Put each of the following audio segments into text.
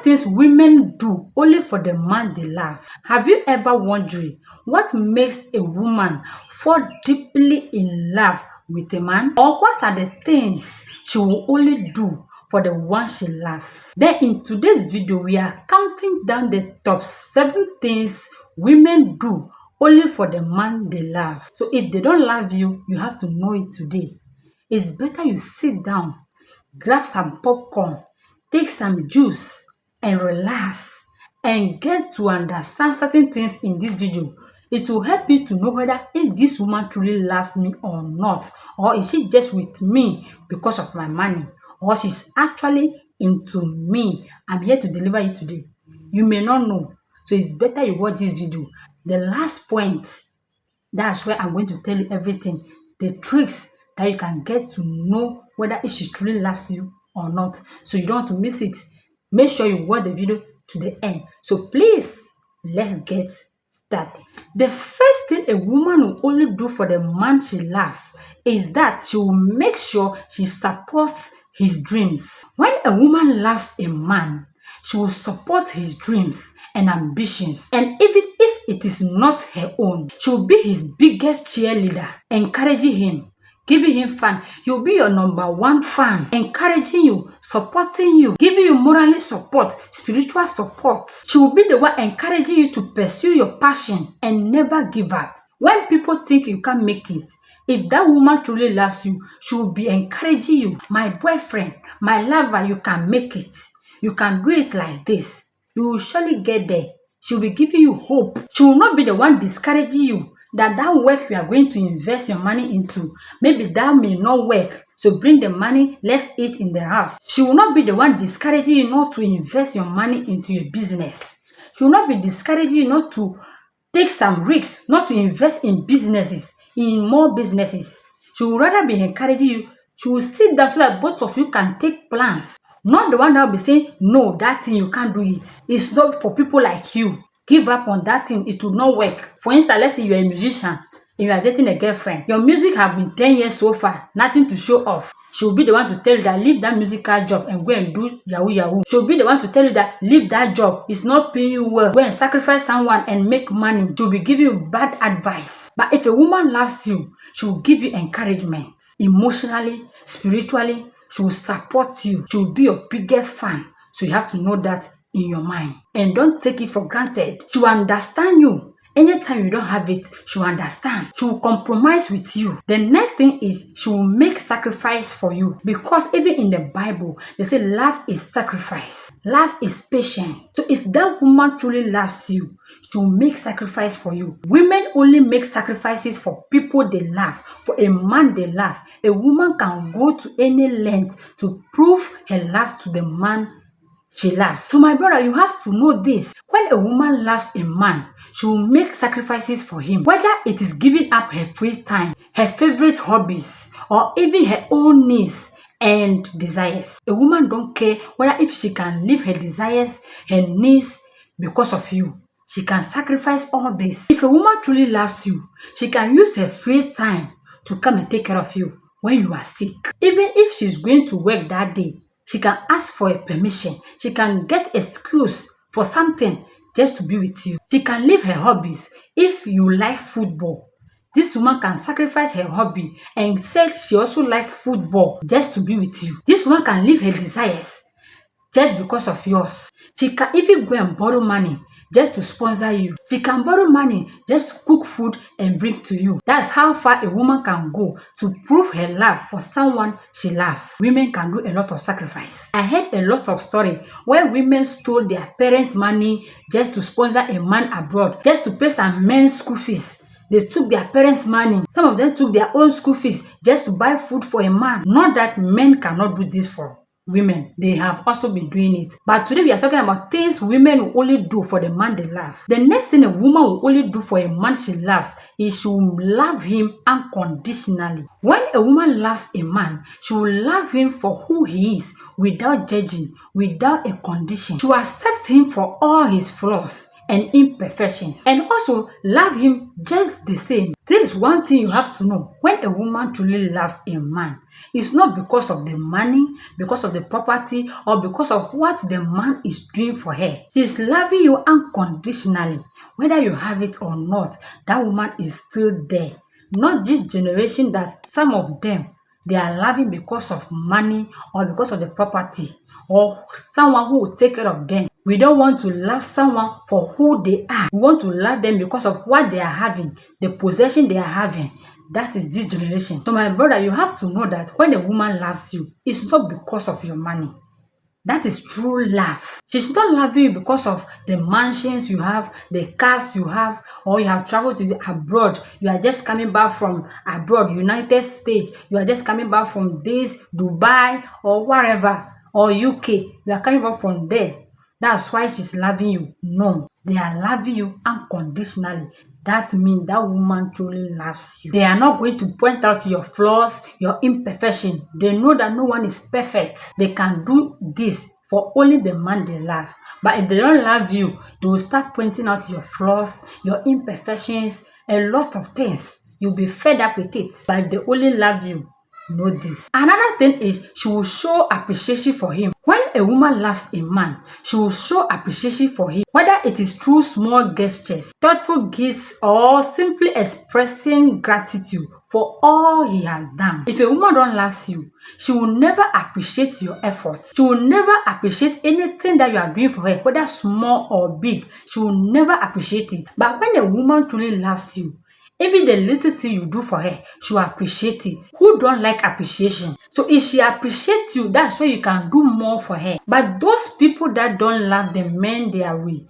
things women do only for the man they love. Have you ever wondered what makes a woman fall deeply in love with a man? Or what are the things she will only do for the one she loves? Then in today's video, we are counting down the top 7 things women do only for the man they love. So if they don't love you, you have to know it today. It's better you sit down, grab some popcorn, take some juice, and relax and get to understand certain things in this video. It will help you to know whether if this woman truly loves me or not, or is she just with me because of my money, or she's actually into me. I'm here to deliver you today. You may not know, so it's better you watch this video. The last point, that's where I'm going to tell you everything, the tricks that you can get to know whether if she truly loves you or not. So you don't want to miss it. Make sure you watch the video to the end. So please, let's get started. The first thing a woman will only do for the man she loves is that she will make sure she supports his dreams. When a woman loves a man, she will support his dreams and ambitions. And even if it is not her own, she will be his biggest cheerleader, encouraging him, giving him fun. You'll be your number 1 fan, encouraging you, supporting you, giving you morally support, spiritual support. She will be the one encouraging you to pursue your passion and never give up. When people think you can't make it, if that woman truly loves you, she will be encouraging you. My boyfriend, my lover, you can make it. You can do it like this. You will surely get there. She will be giving you hope. She will not be the one discouraging you that work you are going to invest your money into, maybe that may not work. So bring the money, let's eat in the house. She will not be the one discouraging you not to invest your money into your business. She will not be discouraging you not to take some risks, not to invest in businesses, in more businesses. She will rather be encouraging you. She will sit down so that both of you can take plans. Not the one that will be saying, no, that thing, you can't do it. It's not for people like you. Give up on that thing. It will not work. For instance, let's say you're a musician and you are dating a girlfriend. Your music has been 10 years so far. Nothing to show off. She'll be the one to tell you that leave that musical job and go and do yahoo yahoo. She'll be the one to tell you that leave that job. It's not paying you well. Go and sacrifice someone and make money. She'll be giving you bad advice. But if a woman loves you, she will give you encouragement. Emotionally, spiritually, she will support you. She will be your biggest fan. So you have to know that in your mind. And don't take it for granted. She will understand you. Anytime you don't have it, she will understand. She will compromise with you. The next thing is she will make sacrifice for you. Because even in the Bible, they say love is sacrifice. Love is patient. So if that woman truly loves you, she will make sacrifice for you. Women only make sacrifices for people they love, for a man they love. A woman can go to any length to prove her love to the man she loves. So my brother, you have to know this. When a woman loves a man, she will make sacrifices for him. Whether it is giving up her free time, her favorite hobbies, or even her own needs and desires. A woman don't care whether if she can leave her desires, her needs because of you. She can sacrifice all this. If a woman truly loves you, she can use her free time to come and take care of you when you are sick. Even if she's going to work that day, she can ask for a permission. She can get excuse for something just to be with you. She can leave her hobbies. If you like football, this woman can sacrifice her hobby and say she also likes football just to be with you. This woman can leave her desires just because of yours. She can even go and borrow money just to sponsor you. She can borrow money just to cook food and bring to you. That's how far a woman can go to prove her love for someone she loves. Women can do a lot of sacrifice. I heard a lot of stories where women stole their parents' money just to sponsor a man abroad, just to pay some men's school fees. They took their parents' money. Some of them took their own school fees just to buy food for a man. Not that men cannot do this for women. They have also been doing it. But today we are talking about things women will only do for the man they love. The next thing a woman will only do for a man she loves is she will love him unconditionally. When a woman loves a man, she will love him for who he is without judging, without a condition. She will accept him for all his flaws and imperfections, and also love him just the same. This is is one thing you have to know. When a woman truly loves a man, it's not because of the money, because of the property, or because of what the man is doing for her. She's loving you unconditionally. Whether you have it or not, that woman is still there. Not this generation that some of them, they are loving because of money or because of the property or someone who will take care of them. We don't want to love someone for who they are. We want to love them because of what they are having, the possession they are having. That is this generation. So my brother, you have to know that when a woman loves you, it's not because of your money. That is true love. She's not loving you because of the mansions you have, the cars you have, or you have traveled to abroad. You are just coming back from abroad, United States. You are just coming back from this, Dubai, or wherever, or UK. You are coming back from there. That's why she's loving you. No, they are loving you unconditionally. That means that woman truly loves you. They are not going to point out your flaws, your imperfection. They know that no one is perfect. They can do this for only the man they love. But if they don't love you, they will start pointing out your flaws, your imperfections, a lot of things. You'll be fed up with it. But if they only love you, know this. Another thing is she will show appreciation for him. When a woman loves a man, she will show appreciation for him, whether it is through small gestures, thoughtful gifts, or simply expressing gratitude for all he has done. If a woman don't love you, she will never appreciate your efforts. She will never appreciate anything that you are doing for her, whether small or big. She will never appreciate it. But when a woman truly loves you, even the little thing you do for her, she will appreciate it. Who don't like appreciation? So if she appreciates you, that's why you can do more for her. But those people that don't love the men they are with,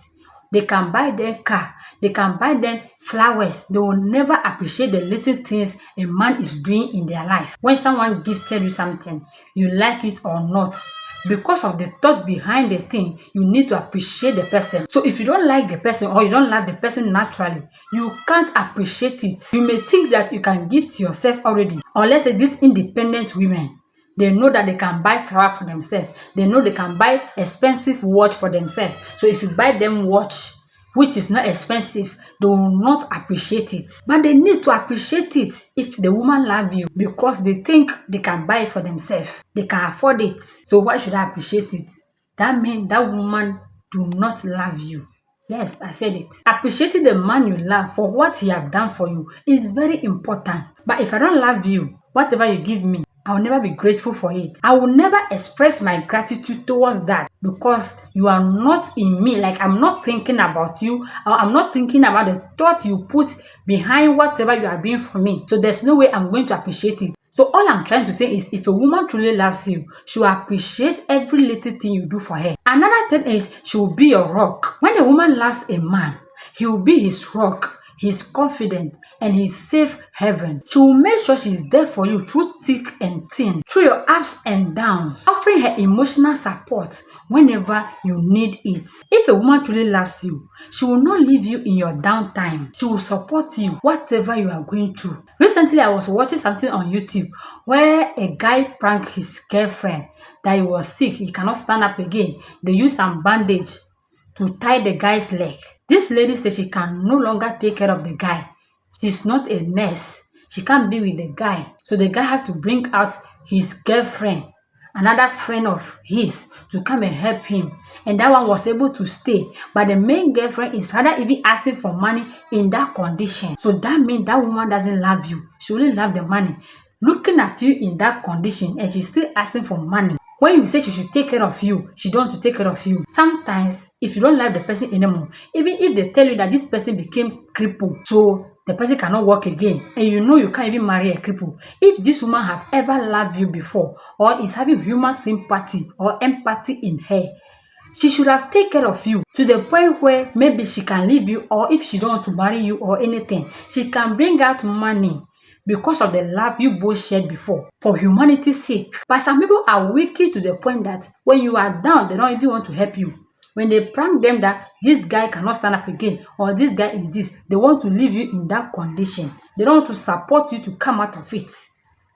they can buy them car, they can buy them flowers. They will never appreciate the little things a man is doing in their life. When someone gifted you something, you like it or not, because of the thought behind the thing, you need to appreciate the person. So if you don't like the person or you don't love the person naturally, you can't appreciate it. You may think that you can gift yourself already. Or let's say these independent women, they know that they can buy flower for themselves. They know they can buy expensive watch for themselves. So if you buy them watch, which is not expensive, they will not appreciate it. But they need to appreciate it if the woman loves you, because they think they can buy it for themselves. They can afford it. So why should I appreciate it? That means that woman do not love you. Yes, I said it. Appreciating the man you love for what he have done for you is very important. But if I don't love you, whatever you give me, I will never be grateful for it. I will never express my gratitude towards that, because you are not in me. Like, I'm not thinking about you, or I'm not thinking about the thought you put behind whatever you are doing for me. So there's no way I'm going to appreciate it. So all I'm trying to say is, if a woman truly loves you, she will appreciate every little thing you do for her. Another thing is, she will be your rock. When a woman loves a man, he will be his rock, his confident, and his safe haven. She will make sure she's there for you through thick and thin, through your ups and downs, offering her emotional support whenever you need it. If a woman truly loves you, she will not leave you in your downtime. She will support you whatever you are going through. Recently, I was watching something on YouTube where a guy pranked his girlfriend that he was sick, he cannot stand up again. They used some bandage to tie the guy's leg. This lady said she can no longer take care of the guy. She's not a nurse. She can't be with the guy. So the guy had to bring out his girlfriend, another friend of his, to come and help him. And that one was able to stay. But the main girlfriend is rather even asking for money in that condition. So that means that woman doesn't love you. She only loves the money. Looking at you in that condition, and she's still asking for money. When you say she should take care of you, she don't want to take care of you. Sometimes, if you don't love the person anymore, even if they tell you that this person became crippled, so the person cannot walk again, and you know you can't even marry a cripple. If this woman have ever loved you before, or is having human sympathy or empathy in her, she should have taken care of you to the point where maybe she can leave you, or if she don't want to marry you or anything, she can bring out money because of the love you both shared before, for humanity's sake. But some people are wicked to the point that when you are down, they don't even want to help you. When they prank them that this guy cannot stand up again, or this guy is this, they want to leave you in that condition. They don't want to support you to come out of it.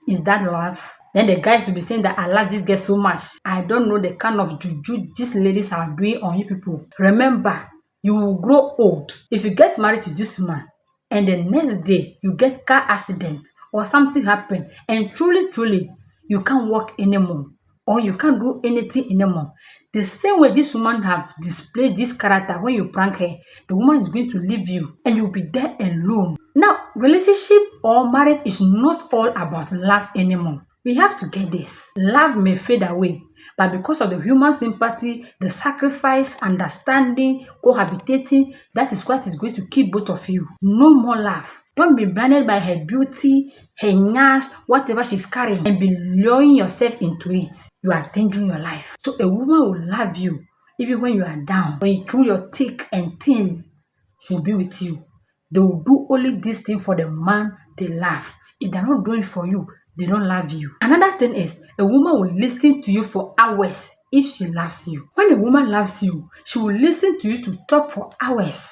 Is that love? Then the guys will be saying that I love this girl so much. I don't know the kind of juju these ladies are doing on you people. Remember, you will grow old. If you get married to this man, and the next day you get car accident or something happen and truly you can't walk anymore or you can't do anything anymore. The same way this woman have displayed this character when you prank her, the woman is going to leave you and you'll be there alone. Now, relationship or marriage is not all about love anymore. We have to get this. Love may fade away, but because of the human sympathy, the sacrifice, understanding, cohabitating, that is what is going to keep both of you. No more love. Don't be blinded by her beauty, her nyash, whatever she's carrying, and be luring yourself into it. You are endangering your life. So a woman will love you even when you are down. When you through your thick and thin, she will be with you. They will do only this thing for the man they love. If they're not doing it for you, they don't love you. Another thing is a woman will listen to you for hours if she loves you. When a woman loves you, she will listen to you to talk for hours.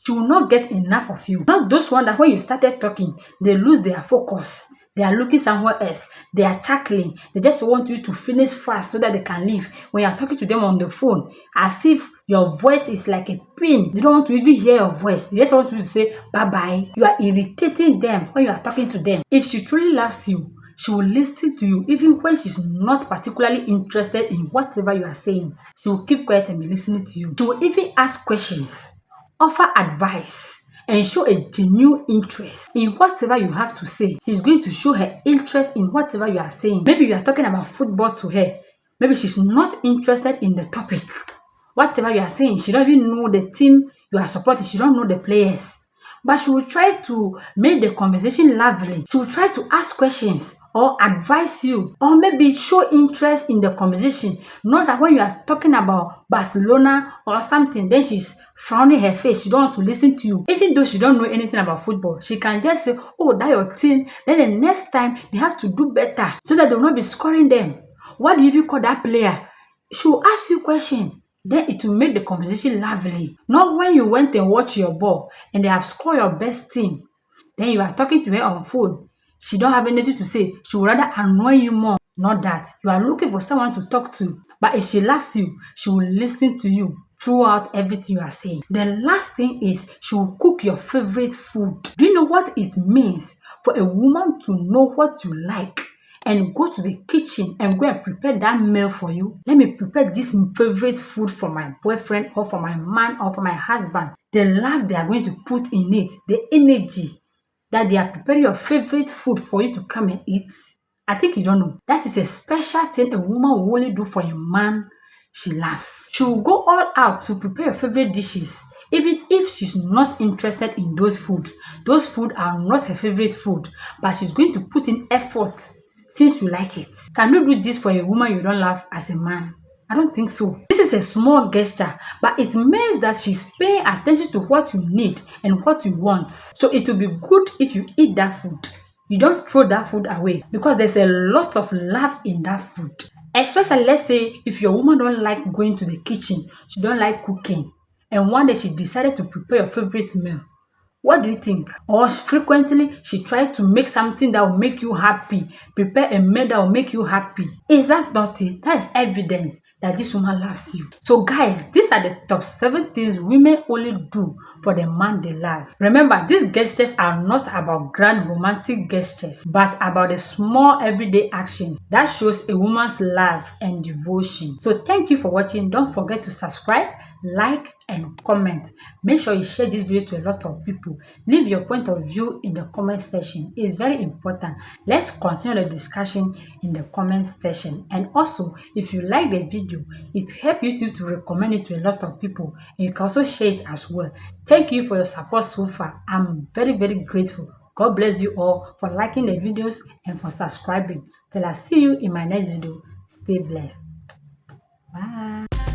She will not get enough of you. Not those ones that when you started talking, they lose their focus. They are looking somewhere else. They are chuckling. They just want you to finish fast so that they can leave. When you are talking to them on the phone, as if your voice is like a pin. They don't want to even hear your voice. They just want you to say bye-bye. You are irritating them when you are talking to them. If she truly loves you, she will listen to you even when she's not particularly interested in whatever you are saying. She will keep quiet and be listening to you. She will even ask questions, offer advice, and show a genuine interest in whatever you have to say. She's going to show her interest in whatever you are saying. Maybe you are talking about football to her. Maybe she's not interested in the topic. Whatever you are saying, she don't even know the team you are supporting. She don't know the players. But she will try to make the conversation lively. She will try to ask questions or advise you or maybe show interest in the conversation. Not that when you are talking about Barcelona or something, then she's frowning her face. She don't want to listen to you. Even though she don't know anything about football, she can just say, oh, that's your team. Then the next time, they have to do better so that they will not be scoring them. What do you even call that player? She will ask you questions. Then it will make the conversation lively. Not when you went and watch your ball and they have scored your best team. Then you are talking to her on phone. She don't have anything to say. She would rather annoy you more. Not that. You are looking for someone to talk to. But if she loves you, she will listen to you throughout everything you are saying. The last thing is she will cook your favorite food. Do you know what it means for a woman to know what you like and go to the kitchen and go and prepare that meal for you? Let me prepare this favorite food for my boyfriend or for my man or for my husband. The love they are going to put in it, the energy that they are preparing your favorite food for you to come and eat. I think you don't know. That is a special thing a woman will only do for a man she loves. She will go all out to prepare your favorite dishes, even if she's not interested in those food. Those food are not her favorite food, but she's going to put in effort since you like it. Can you do this for a woman you don't love as a man? I don't think so. This is a small gesture, but it means that she's paying attention to what you need and what you want. So it will be good if you eat that food. You don't throw that food away because there's a lot of love in that food. Especially, let's say, if your woman don't like going to the kitchen, she don't like cooking, and one day she decided to prepare your favorite meal. What do you think? Or frequently she tries to make something that will make you happy, prepare a meal that will make you happy. Is that not it? That is evidence that this woman loves you. So guys, these are the top 7 things women only do for the man they love. Remember, these gestures are not about grand romantic gestures, but about the small everyday actions that shows a woman's love and devotion. So thank you for watching. Don't forget to subscribe, like, and comment. Make sure you share this video to a lot of people. Leave your point of view in the comment section. It's very important. Let's continue the discussion in the comment section. And also, if you like the video, it helps YouTube to recommend it to a lot of people, and you can also share it as well. Thank you for your support so far. I'm very grateful. God bless you all for liking the videos and for subscribing. Till I see you in my next video. Stay blessed. Bye.